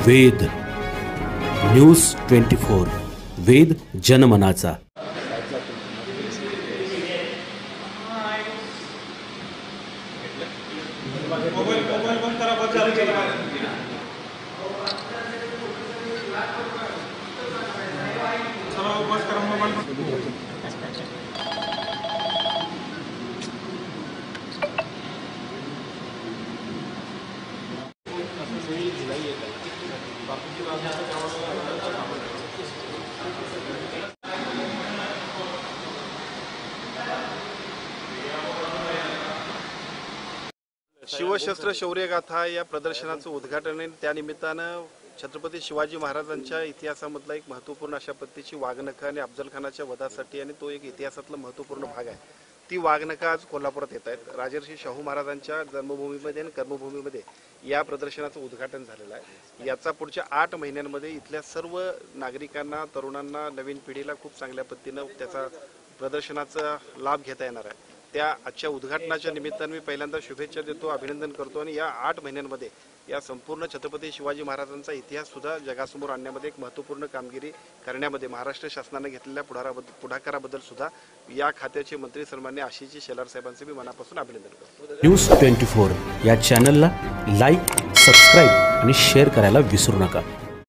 वेद news 24 वेद जनमनाचा। शिवशस्त्र शौर्यगाथा या प्रदर्शनाचं उद्घाटन आहे। त्यानिमित्तानं छत्रपती शिवाजी महाराजांच्या इतिहासामधला एक महत्त्वपूर्ण अशा पद्धतीची वाघनखं आणि अफजल खानाच्या वधासाठी आणि तो एक इतिहासातला महत्त्वपूर्ण भाग आहे। ती वाघनखं आज कोल्हापुरात येत आहेत। राजर्षी शाहू महाराजांच्या जन्मभूमीमध्ये आणि कर्मभूमीमध्ये या प्रदर्शनाचं उद्घाटन झालेलं आहे। याचा पुढच्या 8 महिन्यांमध्ये इथल्या सर्व नागरिकांना, तरुणांना, नवीन पिढीला खूप चांगल्या पद्धतीनं त्याचा प्रदर्शनाचा लाभ घेता येणार आहे। त्या आजच्या उद्घाटनाच्या निमित्ताने मी पहिल्यांदा शुभेच्छा देतो, अभिनंदन करतो आणि या 8 महिन्यांमध्ये या संपूर्ण छत्रपती शिवाजी महाराजांचा इतिहास सुद्धा जगासमोर आणण्यामध्ये एक महत्त्वपूर्ण कामगिरी करण्यामध्ये महाराष्ट्र शासनाने घेतलेल्या पुढाकाराबद्दल सुद्धा या खात्याचे मंत्री सन्माननीय आशिष शेलार साहेबांचे मी मनापासून अभिनंदन करतो। न्यूज 24 या चॅनलला लाईक, सबस्क्राईब आणि शेअर करायला विसरू नका।